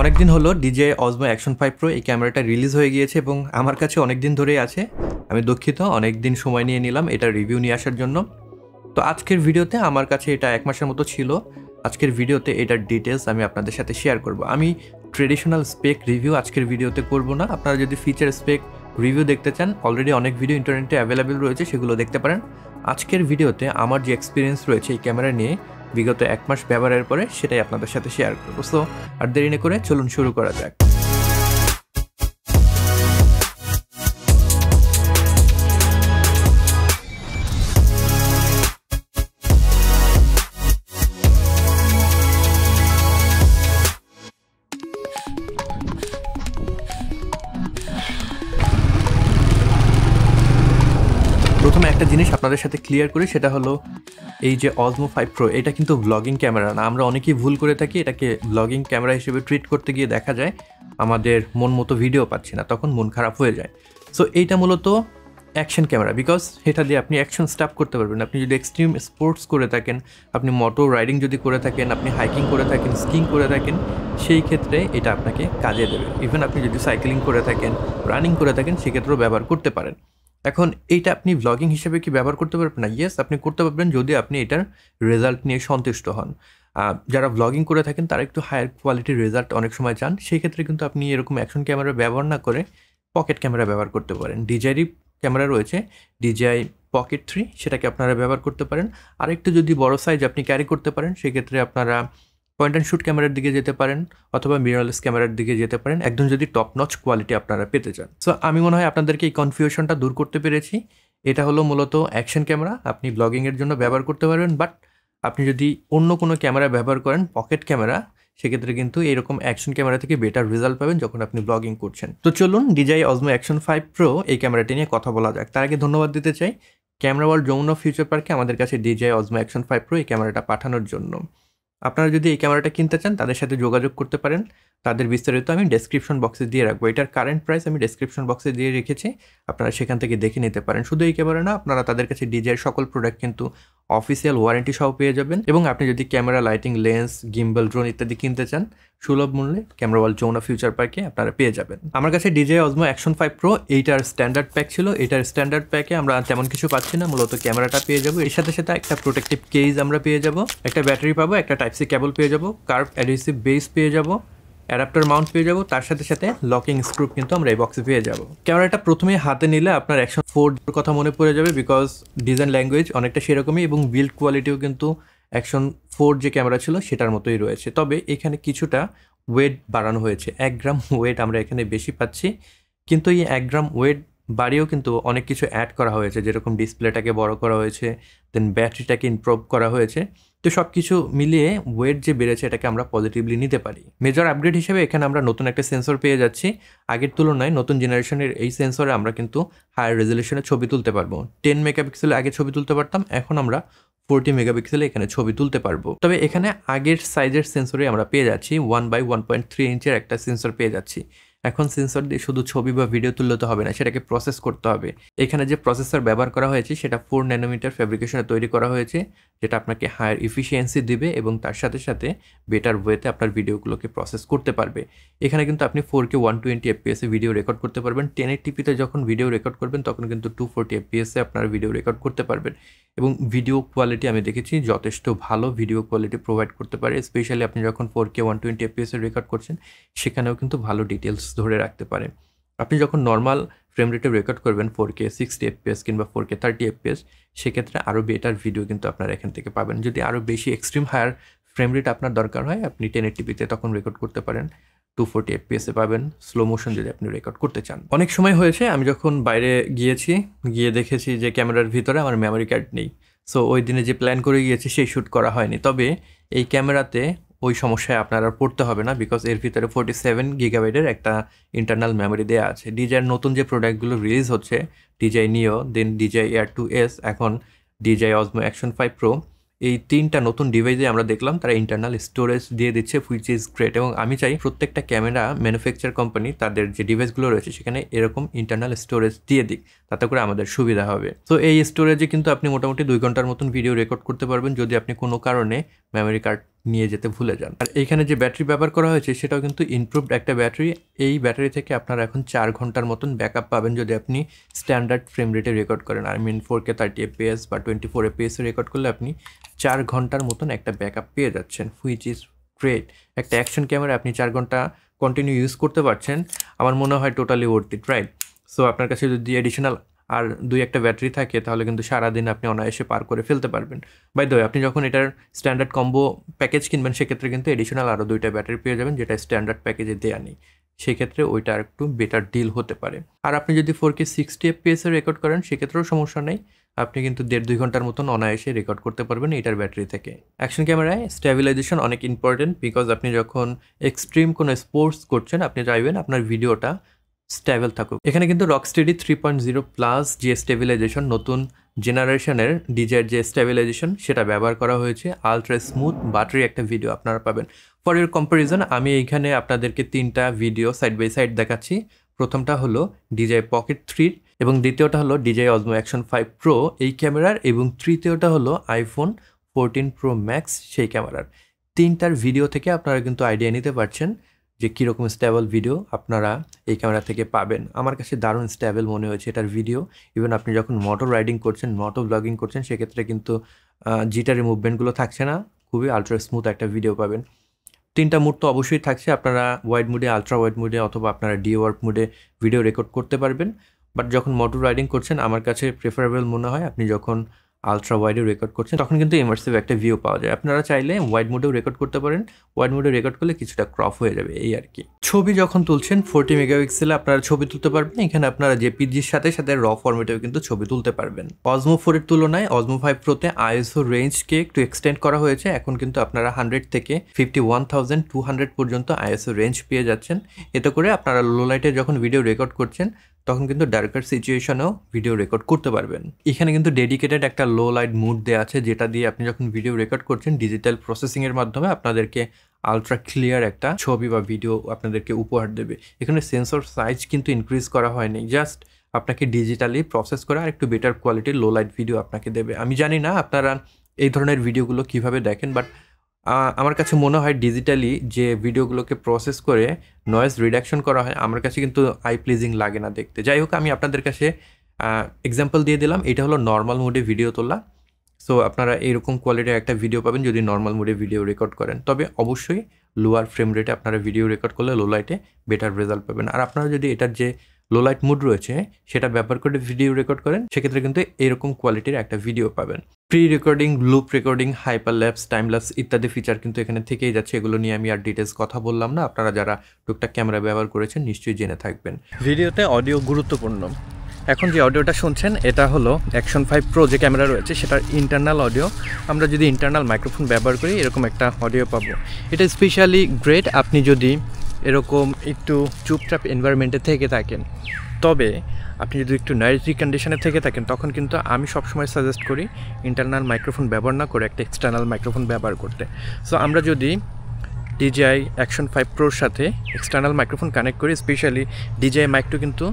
অনেকদিন হলো DJI Osmo Action 5 Pro এই ক্যামেরাটা রিলিজ হয়ে গিয়েছে এবং আমার কাছে অনেক দিন ধরেই আছে। আমি দুঃখিত, অনেক দিন সময় নিয়ে নিলাম এটা রিভিউ নিয়ে আসার জন্য। তো আজকের ভিডিওতে আমার কাছে এটা 1 মাসের মতো ছিল। আজকের ভিডিওতে এটার ডিটেলস আমি আপনাদের সাথে শেয়ার করব। আমি ট্রেডিশনাল স্পেক রিভিউ আজকের ভিডিওতে করব না। আপনারা যদি ফিচার স্পেক রিভিউ দেখতে চান, অলরেডি অনেক ভিডিও ইন্টারনেটে অ্যাভেলেবেল রয়েছে, সেগুলো দেখতে পারেন। আজকের ভিডিওতে আমার যে এক্সপিরিয়েন্স রয়েছে এই ক্যামেরা নিয়ে বিগত 1 মাস ব্যবহারের পরে, সেটাই আপনাদের সাথে শেয়ার করবো। সো আর দেরি না করে চলুন শুরু করা যাক। প্রথমে একটা জিনিস আপনাদের সাথে ক্লিয়ার করি, সেটা হলো এই যে Osmo 5 Pro এটা কিন্তু ব্লগিং ক্যামেরা না। আমরা অনেকেই ভুল করে থাকি, এটাকে ব্লগিং ক্যামেরা হিসেবে ট্রিট করতে গিয়ে দেখা যায় আমাদের মন মতো ভিডিও পাচ্ছি না, তখন মন খারাপ হয়ে যায়। সো এইটা মূলত অ্যাকশন ক্যামেরা, বিকজ এটা দিয়ে আপনি অ্যাকশন স্টাফ করতে পারবেন। আপনি যদি এক্সট্রিম স্পোর্টস করে থাকেন, আপনি মোটো রাইডিং যদি করে থাকেন, আপনি হাইকিং করে থাকেন, স্কিং করে থাকেন, সেই ক্ষেত্রে এটা আপনাকে কাজে দেবে। ইভেন আপনি যদি সাইক্লিং করে থাকেন, রানিং করে থাকেন, সেক্ষেত্রেও ব্যবহার করতে পারেন। এখন এইটা আপনি ব্লগিং হিসেবে কি ব্যবহার করতে পারবেন না? ইয়েস, আপনি করতে পারবেন যদি আপনি এটার রেজাল্ট নিয়ে সন্তুষ্ট হন। যারা ব্লগিং করে থাকেন তারা একটু হায়ার কোয়ালিটির রেজাল্ট অনেক সময় চান, সেই ক্ষেত্রে কিন্তু আপনি এরকম অ্যাকশন ক্যামেরা ব্যবহার না করে পকেট ক্যামেরা ব্যবহার করতে পারেন। DJI ক্যামেরা রয়েছে, DJI Pocket 3, সেটাকে আপনারা ব্যবহার করতে পারেন। আর একটু যদি বড় সাইজ আপনি ক্যারি করতে পারেন, সেক্ষেত্রে আপনারা পয়েন্ট অ্যান্ড শ্যুট ক্যামেরার দিকে যেতে পারেন অথবা মিররলেস ক্যামেরার দিকে যেতে পারেন, একদম যদি টপ নচ কোয়ালিটি আপনারা পেতে চান। সো আমি মনে হয় আপনাদেরকে এই কনফিউশনটা দূর করতে পেরেছি। এটা হলো মূলত অ্যাকশন ক্যামেরা, আপনি ব্লগিংয়ের জন্য ব্যবহার করতে পারবেন। বাট আপনি যদি অন্য কোনো ক্যামেরা ব্যবহার করেন, পকেট ক্যামেরা, সেক্ষেত্রে কিন্তু এরকম অ্যাকশন ক্যামেরা থেকে বেটার রেজাল্ট পাবেন যখন আপনি ব্লগিং করছেন। তো চলুন DJI Osmo Action 5 Pro এই ক্যামেরাটি নিয়ে কথা বলা যাক। তার আগে ধন্যবাদ দিতে চাই ক্যামেরা ওয়ার্ল্ড যমুনা ফিউচার পার্কে আমাদের কাছে DJI Osmo Action 5 Pro এই ক্যামেরাটা পাঠানোর জন্য। আপনারা যদি এই ক্যামেরাটা কিনতে চান তাদের সাথে যোগাযোগ করতে পারেন। তাদের বিস্তারিত আমি ডেসক্রিপশন বক্সে দিয়ে রাখবো। এটার কারেন্ট প্রাইস আমি ডেসক্রিপশন বক্সে দিয়ে রেখেছি, আপনারা সেখান থেকে দেখে নিতে পারেন। শুধু এই ক্যামেরা না, আপনারা তাদের কাছে DJI সকল প্রোডাক্ট কিন্তু অফিসিয়াল ওয়ারেন্টি সহ পেয়ে যাবেন। এবং আপনি যদি camera, lighting, lens, gimbal, drone ইত্যাদি কিনতে চান সুলভ মূল্যে ক্যামেরা ওয়ার্ল্ড যমুনা ফিউচার পার্কে আপনারা পেয়ে যাবেন। আমার কাছে DJI Osmo Action 5 Pro এইটার স্ট্যান্ডার্ড প্যাক ছিল। এটার স্ট্যান্ডার্ড প্যাকে আমরা তেমন কিছু পাচ্ছি না, মূলত ক্যামেরাটা পেয়ে যাবো, এর সাথে সাথে একটা প্রোটেক্টিভ কেস আমরা পেয়ে যাব, একটা ব্যাটারি পাবো, একটা টাইপ-সি কেবল পেয়ে যাবো, কার্ভ অ্যাডহেসিভ বেস পেয়ে যাবো, অ্যাডাপ্টার মাউন্ট পেয়ে যাবো, তার সাথে সাথে লকিং স্ক্রু কিন্তু আমরা এই বক্সে পেয়ে যাবো। ক্যামেরাটা প্রথমে হাতে নিলে আপনার Action 4 কথা মনে পড়ে যাবে, বিকজ ডিজাইন ল্যাঙ্গুয়েজ অনেকটা সেরকমই এবং বিল্ড কোয়ালিটিও কিন্তু Action 4 যে ক্যামেরা ছিল সেটার মতোই রয়েছে। তবে এখানে কিছুটা ওয়েট বাড়ানো হয়েছে, 1 গ্রাম ওয়েট আমরা এখানে বেশি পাচ্ছি। কিন্তু এই 1 গ্রাম ওয়েট বাড়িয়েও কিন্তু অনেক কিছু অ্যাড করা হয়েছে, যেরকম ডিসপ্লেটাকে বড় করা হয়েছে, দেন ব্যাটারিটাকে ইমপ্রুভ করা হয়েছে। তো সব কিছু মিলিয়ে ওয়েট যে বেড়েছে এটাকে আমরা পজিটিভলি নিতে পারি। মেজর আপগ্রেড হিসেবে এখানে আমরা নতুন একটা সেন্সর পেয়ে যাচ্ছি। আগের তুলনায় নতুন জেনারেশনের এই সেন্সরে আমরা কিন্তু হায়ার রেজলিউশনে ছবি তুলতে পারবো। 10 মেগাপিক্সেলে আগে ছবি তুলতে পারতাম, এখন আমরা 40 মেগাপিক্সেলে এখানে ছবি তুলতে পারবো। তবে এখানে আগের সাইজের সেন্সরে আমরা পেয়ে যাচ্ছি 1/1.3 ইঞ্চের একটা সেন্সর পেয়ে যাচ্ছি। এখন সেন্সর দিয়ে শুধু ছবি বা ভিডিও তুলতে হবে না, সেটাকে প্রসেস করতে হবে। এখানে যে প্রসেসর ব্যবহার করা হয়েছে সেটা 4 ন্যানোমিটার ফ্যাব্রিকেশনে তৈরি করা হয়েছে, যেটা আপনাকে হায়ার এফিসিয়েন্সি দিবে এবং তার সাথে সাথে বেটার ওয়েতে আপনার ভিডিওগুলোকে প্রসেস করতে পারবে। এখানে কিন্তু আপনি 4K 120 FPS এ ভিডিও রেকর্ড করতে পারবেন। 1080p-তে যখন ভিডিও রেকর্ড করবেন তখন কিন্তু 240 FPS এ আপনার ভিডিও রেকর্ড করতে পারবেন। এবং ভিডিও কোয়ালিটি আমি দেখেছি যথেষ্ট ভালো ভিডিও কোয়ালিটি প্রোভাইড করতে পারে। স্পেশালি আপনি যখন 4K 120 FPS এ রেকর্ড করছেন, সেখানেও কিন্তু ভালো ডিটেলস ধরে রাখতে পারে। আপনি যখন নর্মাল ফ্রেম রেটে রেকর্ড করবেন 4K 60 FPS কিংবা 4K 30 FPS, সেক্ষেত্রে আরও বেটার ভিডিও কিন্তু আপনারা এখান থেকে পাবেন। যদি আরও বেশি এক্সট্রিম হায়ার ফ্রেম রেট আপনার দরকার হয়, আপনি 1080p-তে তখন রেকর্ড করতে পারেন, 240 FPS-এ পাবেন। স্লো মোশন যদি আপনি রেকর্ড করতে চান। অনেক সময় হয়েছে আমি যখন বাইরে গিয়ে দেখেছি যে ক্যামেরার ভিতরে আমার মেমোরি কার্ড নেই। সো ওই দিনে যে প্ল্যান করে গিয়েছি সেই শ্যুট করা হয়নি। তবে এই ক্যামেরাতে ওই সমস্যায় আপনার আর পড়তে হবে না, বিকজ এর ভিতরে 47 গিগাবাইটের একটা ইন্টারনাল মেমোরি দেওয়া আছে। DJI নতুন যে প্রোডাক্টগুলো রিলিজ হচ্ছে, DJI Neo, দেন DJI Air 2S, এখন DJI Osmo Action 5 Pro, এই 3টা নতুন ডিভাইসে আমরা দেখলাম তারা ইন্টারনাল স্টোরেজ দিয়ে দিচ্ছে, হুইচ ইজ গ্রেট। এবং আমি চাই প্রত্যেকটা ক্যামেরা ম্যানুফ্যাকচার কোম্পানি তাদের যে ডিভাইসগুলো রয়েছে সেখানে এরকম ইন্টারনাল স্টোরেজ দিয়ে দিক, তাতে করে আমাদের সুবিধা হবে। তো এই স্টোরেজে কিন্তু আপনি মোটামুটি 2 ঘন্টার মতন ভিডিও রেকর্ড করতে পারবেন যদি আপনি কোনো কারণে মেমোরি কার্ড নিয়ে যেতে ভুলে যান। আর এইখানে যে ব্যাটারি ব্যবহার করা হয়েছে সেটাও কিন্তু ইমপ্রুভড একটা ব্যাটারি। এই ব্যাটারি থেকে আপনারা এখন 4 ঘন্টার মতন ব্যাকআপ পাবেন যদি আপনি স্ট্যান্ডার্ড ফ্রেম রেটে রেকর্ড করেন। আই মিন 4K 30 FPS বা 24 FPS এ রেকর্ড করলে আপনি 4 ঘন্টার মতন একটা ব্যাকআপ পেয়ে যাচ্ছেন, হুইচ ইজ গ্রেট। একটা অ্যাকশন ক্যামেরা আপনি 4 ঘন্টা কন্টিনিউ ইউজ করতে পারছেন, আমার মনে হয় totally worth it, right? So আপনার কাছে যদি এডিশনাল আর 2-1টা ব্যাটারি থাকে তাহলে কিন্তু সারাদিন আপনি অনায়াসে পার করে ফেলতে পারবেন। বাই দ্য ওয়ে, আপনি যখন এটার স্ট্যান্ডার্ড কম্বো প্যাকেজ কিনবেন সেক্ষেত্রে কিন্তু এডিশনাল আরও 2টা ব্যাটারি পেয়ে যাবেন, যেটা স্ট্যান্ডার্ড প্যাকেজে দেওয়া নেই। সেক্ষেত্রে ওইটা আর একটু বেটার ডিল হতে পারে। আর আপনি যদি 4K 60 FPS এ রেকর্ড করেন সেক্ষেত্রেও সমস্যা নেই, আপনি কিন্তু 1.5-2 ঘন্টার মতন অনায়াসে রেকর্ড করতে পারবেন এটার ব্যাটারি থেকে। অ্যাকশন ক্যামেরায় স্ট্যাবিলাইজেশন অনেক ইম্পর্টেন্ট, বিকজ আপনি যখন এক্সট্রিম কোনো স্পোর্টস করছেন আপনি চাইবেন আপনার ভিডিওটা স্টেবল থাকুক। এখানে কিন্তু রকস্টেডি 3.0 প্লাস যে স্টেবিলাইজেশন, নতুন জেনারেশনের ডিজাইয়ের যে স্টেবিলাইজেশন সেটা ব্যবহার করা হয়েছে। আলট্রা স্মুথ বাটারি একটা ভিডিও আপনারা পাবেন। ফর ইউর কম্পারিজন আমি এইখানে আপনাদেরকে 3টা ভিডিও সাইড বাই সাইড দেখাচ্ছি। প্রথমটা হলো DJI Pocket 3 এবং দ্বিতীয়টা হলো DJI Osmo Action 5 Pro এই ক্যামেরার, এবং তৃতীয়টা হলো iPhone 14 Pro Max সেই ক্যামেরার। 3টার ভিডিও থেকে আপনারা কিন্তু আইডিয়া নিতে পারছেন যে কীরকম স্টেবল ভিডিও আপনারা এই ক্যামেরা থেকে পাবেন। আমার কাছে দারুণ স্টেবল মনে হয়েছে এটার ভিডিও। ইভেন আপনি যখন মোটর রাইডিং করছেন, মোটর ব্লগিং করছেন, সেক্ষেত্রে কিন্তু জিটারের মুভমেন্টগুলো থাকছে না, খুবই আলট্রা স্মুথ একটা ভিডিও পাবেন। 3টা মুড তো অবশ্যই থাকছে, আপনারা ওয়াইড মুডে, আলট্রা ওয়াইড মুডে অথবা আপনারা DWARP মুডে ভিডিও রেকর্ড করতে পারবেন। বাট যখন মোটর রাইডিং করছেন আমার কাছে প্রেফারেবল মনে হয় আপনি যখন আলট্রা ওয়াইডে রেকর্ড করছেন তখন কিন্তু ইমার্সিভ একটা ভিউ পাওয়া যায়। আপনারা চাইলে ওয়াইড মোডেও রেকর্ড করতে পারেন, ওয়াইড মোডে রেকর্ড করলে কিছুটা ক্রপ হয়ে যাবে এই আর কি। ছবি যখন তুলছেন 40 মেগাপিক্সেলে আপনারা ছবি তুলতে পারবেন। এখানে আপনারা JPGর সাথে সাথে র ফরম্যাটেও কিন্তু ছবি তুলতে পারবেন। Osmo 4 এর তুলনায় Osmo 5 Proতে ISO রেঞ্জকে একটু এক্সটেন্ড করা হয়েছে। এখন কিন্তু আপনারা 100 থেকে 51,200 পর্যন্ত ISO রেঞ্জ পেয়ে যাচ্ছেন। এতে করে আপনারা লো লাইটে যখন ভিডিও রেকর্ড করছেন তখন কিন্তু ডার্কার সিচুয়েশনেও ভিডিও রেকর্ড করতে পারবেন। এখানে কিন্তু ডেডিকেটেড একটা লো লাইট মুড দেওয়া আছে, যেটা দিয়ে আপনি যখন ভিডিও রেকর্ড করছেন ডিজিটাল প্রসেসিংয়ের মাধ্যমে আপনাদেরকে আলট্রা ক্লিয়ার একটা ছবি বা ভিডিও আপনাদেরকে উপহার দেবে। এখানে সেন্সর সাইজ কিন্তু ইনক্রিজ করা হয়নি, জাস্ট আপনাকে ডিজিটালি প্রসেস করে আর একটু বেটার কোয়ালিটির লো লাইট ভিডিও আপনাকে দেবে। আমি জানি না আপনারা এই ধরনের ভিডিওগুলো কিভাবে দেখেন, বাট আমার কাছে মনে হয় ডিজিটালি যে ভিডিওগুলোকে প্রসেস করে নয়েজ রিডাকশন করা হয় আমার কাছে কিন্তু আই প্লিজিং লাগে না দেখতে। যাই হোক, আমি আপনাদের কাছে এক্সাম্পল দিয়ে দিলাম। এটা হলো নর্মাল মোডে ভিডিও তোলা। সো আপনারা এইরকম কোয়ালিটির একটা ভিডিও পাবেন যদি নর্মাল মোডে ভিডিও রেকর্ড করেন। তবে অবশ্যই লোয়ার ফ্রেম রেটে আপনারা ভিডিও রেকর্ড করলে লো লাইটে বেটার রেজাল্ট পাবেন। আর আপনারা যদি এটার যে লো লাইট মুড রয়েছে সেটা ব্যবহার করে ভিডিও রেকর্ড করেন সেক্ষেত্রে কিন্তু এরকম কোয়ালিটির একটা ভিডিও পাবেন। Pre recording, loop recording, হাইপারল্যাপস, timelapse ইত্যাদি ফিচার কিন্তু এখানে থেকেই যাচ্ছে। এগুলো নিয়ে আমি আর ডিটেলস কথা বললাম না, আপনারা যারা টুকটাক ক্যামেরা ব্যবহার করেছেন নিশ্চয়ই জেনে থাকবেন। ভিডিওতে অডিও গুরুত্বপূর্ণ। এখন যে অডিওটা শুনছেন এটা হলো Action 5 Pro যে ক্যামেরা রয়েছে সেটার ইন্টারনাল অডিও। আমরা যদি ইন্টারনাল মাইক্রোফোন ব্যবহার করি এরকম একটা অডিও পাবো। এটা স্পেশালি গ্রেট আপনি যদি এরকম একটু চুপচাপ এনভায়রনমেন্টে থেকে থাকেন। তবে আপনি যদি একটু নয়েজি কন্ডিশনে থেকে থাকেন তখন কিন্তু আমি সবসময় সাজেস্ট করি ইন্টারনাল মাইক্রোফোন ব্যবহার না করে একটা এক্সটার্নাল মাইক্রোফোন ব্যবহার করতে। সো আমরা যদি DJI Action 5 Proর সাথে এক্সটার্নাল মাইক্রোফোন কানেক্ট করি, স্পেশালি DJI Mic 2 কিন্তু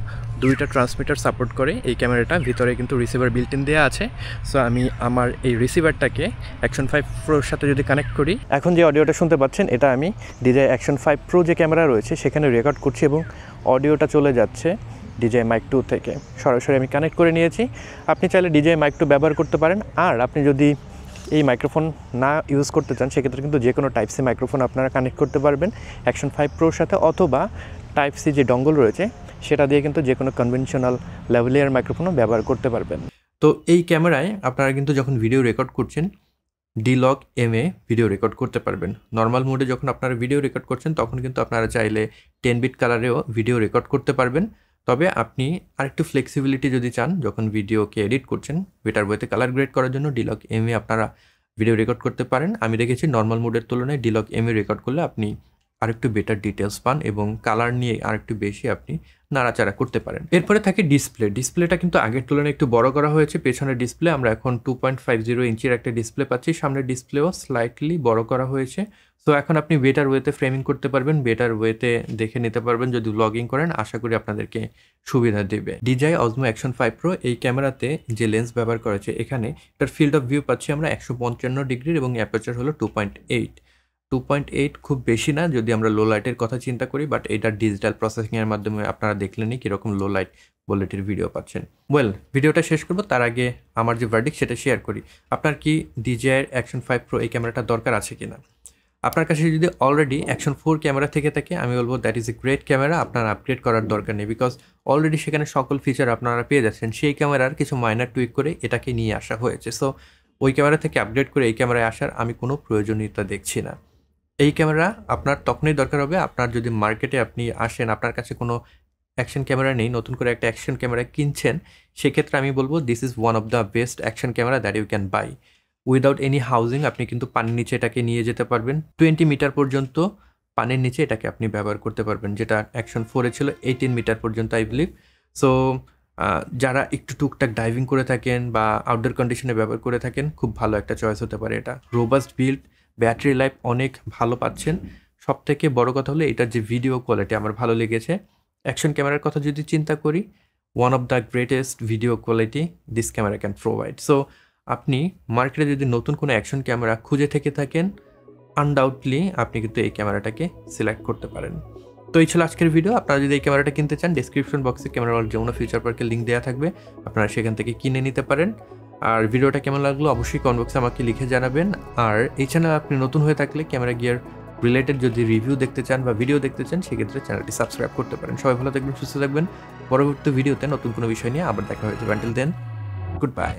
2টা ট্রান্সমিটার সাপোর্ট করে এই ক্যামেরাটা, ভিতরে কিন্তু রিসিভার বিল্ট ইন দেওয়া আছে। সো আমি আমার এই রিসিভারটাকে Action 5 Proর সাথে যদি কানেক্ট করি, এখন যে অডিওটা শুনতে পাচ্ছেন এটা আমি DJI Action 5 Pro যে ক্যামেরা রয়েছে সেখানে রেকর্ড করছি এবং অডিওটা চলে যাচ্ছে DJI Mic 2 থেকে সরাসরি আমি কানেক্ট করে নিয়েছি। আপনি চাইলে DJI Mic 2 ব্যবহার করতে পারেন। আর আপনি যদি এই মাইক্রোফোন না ইউজ করতে চান সেক্ষেত্রে কিন্তু যে কোনো টাইপ সি মাইক্রোফোন আপনারা কানেক্ট করতে পারবেন Action 5 Proর সাথে, অথবা টাইপ সি যে ডঙ্গল রয়েছে সেটা দিয়ে কিন্তু যে কোনো কনভেনশনাল লেভেলিয়ার মাইক্রোফোনও ব্যবহার করতে পারবেন। তো এই ক্যামেরায় আপনারা কিন্তু যখন ভিডিও রেকর্ড করছেন D-Log M এ ভিডিও রেকর্ড করতে পারবেন। নর্মাল মোডে যখন আপনারা ভিডিও রেকর্ড করছেন তখন কিন্তু আপনারা চাইলে 10 বিট কালারেও ভিডিও রেকর্ড করতে পারবেন। তবে আপনি আরেকটু ফ্লেক্সিবিলিটি যদি চান যখন ভিডিওকে এডিট করছেন বেটার ওয়েতে কালার গ্রেড করার জন্য D-Log M এ আপনারা ভিডিও রেকর্ড করতে পারেন। আমি দেখেছি নর্মাল মোডের তুলনায় D-Log M এ রেকর্ড করলে আপনি আরেকটু বেটার ডিটেলস পান এবং কালার নিয়ে আরেকটু বেশি আপনি নাড়াচাড়া করতে পারেন। এরপরে থাকে ডিসপ্লেটা কিন্তু আগের তুলনায় একটু বড় করা হয়েছে। পেছনের ডিসপ্লে আমরা এখন 2.50 ইঞ্চির একটা ডিসপ্লে পাচ্ছি, সামনের ডিসপ্লেও স্লাইটলি বড় করা হয়েছে। সো এখন আপনি বেটার ওয়েতে ফ্রেমিং করতে পারবেন, বেটার ওয়েতে দেখে নিতে পারবেন যদি ব্লগিং করেন, আশা করি আপনাদেরকে সুবিধা দেবে। DJI Osmo Action 5 Pro এই ক্যামেরাতে যে লেন্স ব্যবহার করেছে এখানে এটার ফিল্ড অফ ভিউ পাচ্ছি আমরা 155 ডিগ্রির এবং অ্যাপারচার হলো 2.8। 2.8 খুব বেশি না যদি আমরা লো লাইটের কথা চিন্তা করি, বাট এটা ডিজিটাল প্রসেসিংয়ের মাধ্যমে আপনারা দেখলেনই কীরকম লো লাইট কোয়ালিটির ভিডিও পাচ্ছেন। ভিডিওটা শেষ করব তার আগে আমার যে ভার্ডিক্ট সেটা শেয়ার করি। আপনার কি DJI Action 5 Pro এই ক্যামেরাটা দরকার আছে কিনা? আপনার কাছে যদি অলরেডি Action 4 ক্যামেরা থেকে থাকে আমি বলবো that is a great camera, আপনার আপগ্রেড করার দরকার নেই, বিকজ অলরেডি সেখানে সকল ফিচার আপনারা পেয়ে যাচ্ছেন। সেই ক্যামেরার কিছু মাইনার টুইক করে এটাকে নিয়ে আসা হয়েছে। সো ওই ক্যামেরা থেকে আপগ্রেড করে এই ক্যামেরায় আসার আমি কোনো প্রয়োজনীয়তা দেখছি না। এই ক্যামেরা আপনার তখনই দরকার হবে আপনার যদি মার্কেটে আপনি আসেন, আপনার কাছে কোনো অ্যাকশন ক্যামেরা নেই, নতুন করে একটা অ্যাকশন ক্যামেরা কিনছেন, সেক্ষেত্রে আমি বলবো this is one of the best action camera that you can buy without any housing. আপনি কিন্তু পানির নিচে এটাকে নিয়ে যেতে পারবেন, 20 মিটার পর্যন্ত পানির নিচে এটাকে আপনি ব্যবহার করতে পারবেন, যেটা Action 4 ছিল 18 মিটার পর্যন্ত আই বিলিভ। সো যারা একটু টুকটাক ডাইভিং করে থাকেন বা আউটডোর কন্ডিশনে ব্যবহার করে থাকেন, খুব ভালো একটা চয়েস হতে পারে এটা। রোবাস্ট বিল্ড, ব্যাটারি লাইফ অনেক ভালো পাচ্ছেন। সব থেকে বড় কথা হলো এটার যে ভিডিও কোয়ালিটি আমার ভালো লেগেছে। অ্যাকশন ক্যামেরার কথা যদি চিন্তা করি, one of the greatest video quality this camera can provide. So আপনি মার্কেটে যদি নতুন কোনো অ্যাকশন ক্যামেরা খুঁজে থেকে থাকেন, আনডাউটলি আপনি কিন্তু এই ক্যামেরাটাকে সিলেক্ট করতে পারেন। তো এই ছিল আজকের ভিডিও। আপনারা যদি এই ক্যামেরাটা কিনতে চান, ডিসক্রিপশন বক্সে ক্যামেরার যমুনা ফিউচার পার্কের লিঙ্ক দেওয়া থাকবে, আপনারা সেখান থেকে কিনে নিতে পারেন। আর ভিডিওটা কেমন লাগলো অবশ্যই কমেন্ট বক্সে আমাকে লিখে জানাবেন। আর এই চ্যানেল আপনি নতুন হয়ে থাকলে ক্যামেরা গিয়ার রিলেটেড যদি রিভিউ দেখতে চান বা ভিডিও দেখতে চান, সেক্ষেত্রে চ্যানেলটি সাবস্ক্রাইব করতে পারেন। সবাই ভালো থাকবেন, সুস্থ থাকবেন। পরবর্তী ভিডিওতে নতুন কোনো বিষয় নিয়ে আবার দেখা হয়ে যাবে। Until then, good bye.